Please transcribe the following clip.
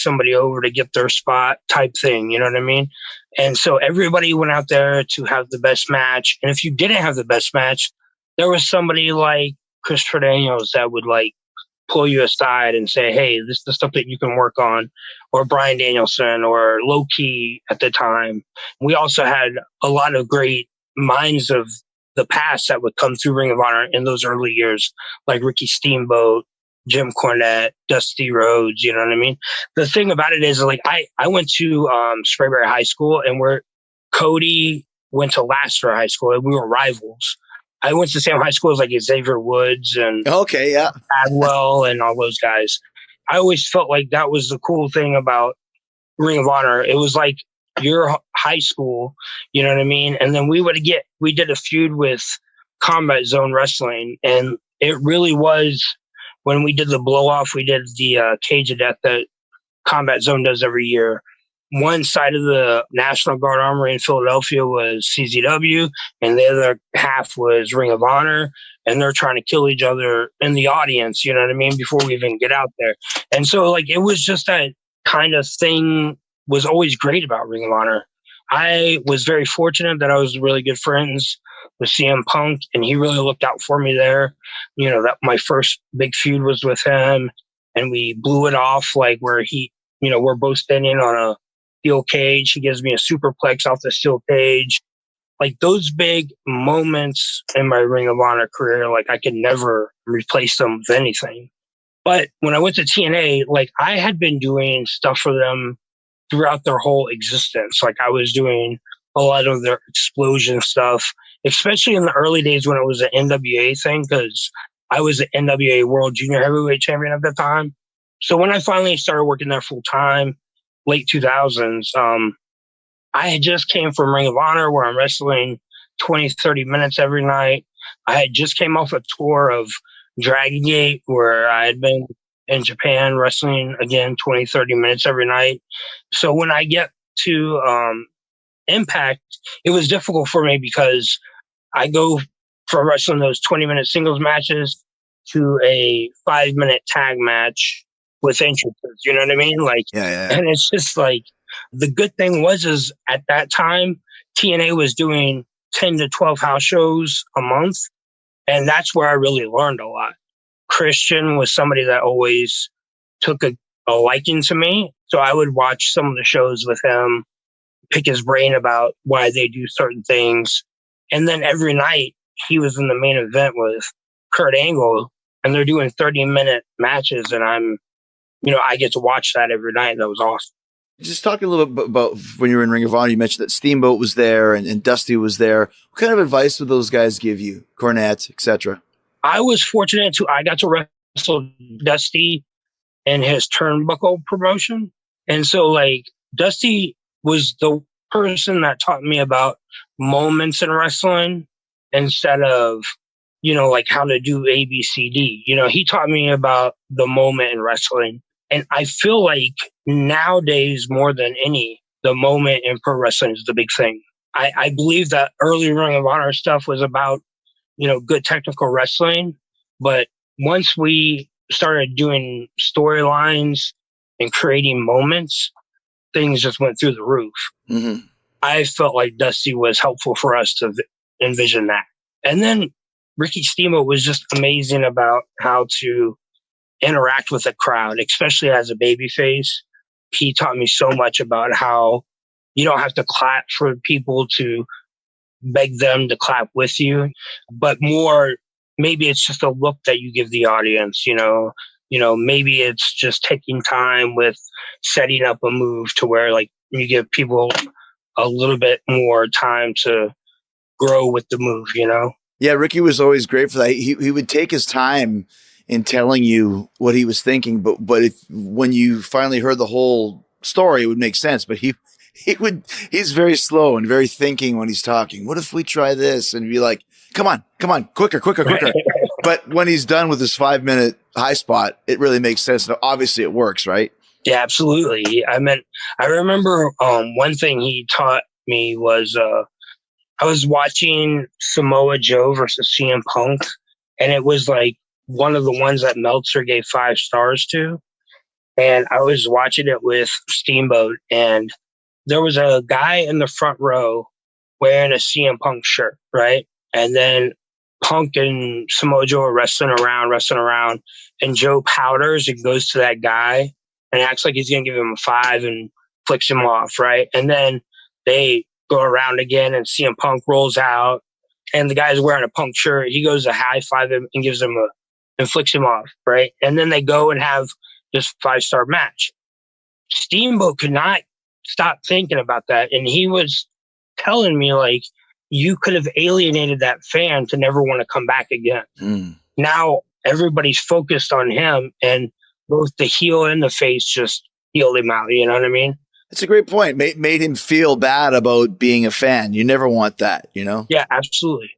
somebody over to get their spot type thing. You know what I mean? And so everybody went out there to have the best match. And if you didn't have the best match, there was somebody like Christopher Daniels that would like pull you aside and say, hey, this is the stuff that you can work on, or Brian Danielson or Low Key at the time. We also had a lot of great minds of the past that would come through Ring of Honor in those early years, like Ricky Steamboat, Jim Cornette, Dusty Rhodes, you know what I mean? The thing about it is, like, I went to Sprayberry High School, and where Cody went to Lassiter High School, and we were rivals. I went to the same high school as like Xavier Woods and Adwell and all those guys. I always felt like that was the cool thing about Ring of Honor. It was like your high school, you know what I mean? And then we did a feud with Combat Zone Wrestling, and it really was when we did the blow off, we did the Cage of Death that Combat Zone does every year. One side of the National Guard Armory in Philadelphia was CZW, and the other half was Ring of Honor, and they're trying to kill each other in the audience, you know what I mean, before we even get out there. And so, like, it was just that kind of thing was always great about Ring of Honor. I was very fortunate that I was really good friends with CM Punk, and he really looked out for me there. You know, that my first big feud was with him, and we blew it off, like, where he, you know, we're both standing on a steel cage. He gives me a superplex off the steel cage. Like, those big moments in my Ring of Honor career, like, I could never replace them with anything. But when I went to TNA, like, I had been doing stuff for them throughout their whole existence. Like, I was doing a lot of their Explosion stuff, especially in the early days when it was an NWA thing, because I was an NWA World Junior Heavyweight Champion at the time. So when I finally started working there full time, late 2000s, I had just came from Ring of Honor, where I'm wrestling 20, 30 minutes every night. I had just came off a tour of Dragon Gate, where I had been in Japan wrestling, again, 20, 30 minutes every night. So when I get to Impact, it was difficult for me because I go from wrestling those 20-minute singles matches to a 5-minute tag match with entrances, you know what I mean? Like, and it's just like, the good thing is at that time, TNA was doing 10 to 12 house shows a month. And that's where I really learned a lot. Christian was somebody that always took a liking to me. So I would watch some of the shows with him, pick his brain about why they do certain things. And then every night he was in the main event with Kurt Angle, and they're doing 30-minute matches. And I get to watch that every night. That was awesome. Just talking a little bit about when you were in Ring of Honor, you mentioned that Steamboat was there and Dusty was there. What kind of advice would those guys give you? Cornette, etc. I was fortunate I got to wrestle Dusty in his Turnbuckle promotion. And so, like, Dusty was the person that taught me about moments in wrestling instead of, like how to do A, B, C, D. He taught me about the moment in wrestling. And I feel like nowadays, more than any, the moment in pro wrestling is the big thing. I believe that early Ring of Honor stuff was about, good technical wrestling. But once we started doing storylines and creating moments, things just went through the roof. Mm-hmm. I felt like Dusty was helpful for us to envision that. And then Ricky Steamboat was just amazing about how to interact with the crowd, especially as a babyface. He taught me so much about how you don't have to clap for people to beg them to clap with you, but more, maybe it's just a look that you give the audience, maybe it's just taking time with setting up a move to where, like, you give people a little bit more time to grow with the move, Yeah, Ricky was always great for that. He would take his time in telling you what he was thinking, but when you finally heard the whole story, it would make sense. But he's very slow and very thinking when he's talking. What if we try this? And be like, come on, quicker. But when he's done with his 5-minute high spot, it really makes sense. Now, obviously it works, right? Yeah, absolutely. I remember one thing he taught me was I was watching Samoa Joe versus CM Punk, and it was like one of the ones that Meltzer gave 5 stars to. and I was watching it with Steamboat, and there was a guy in the front row wearing a CM Punk shirt, right? And then Punk and Samoa Joe are wrestling around, and Joe powders and goes to that guy and acts like he's gonna give him a five and flicks him off, right? And then they go around again, and CM Punk rolls out, and the guy's wearing a Punk shirt. He goes to high five him and gives him a and flicks him off, right? And then they go and have this 5-star match. Steamboat could not stop thinking about that, and he was telling me like, you could have alienated that fan to never want to come back again. Now everybody's focused on him, and both the heel and the face just healed him out. You know what I mean? That's a great point. Made him feel bad about being a fan. You never want that, you know? Yeah, absolutely.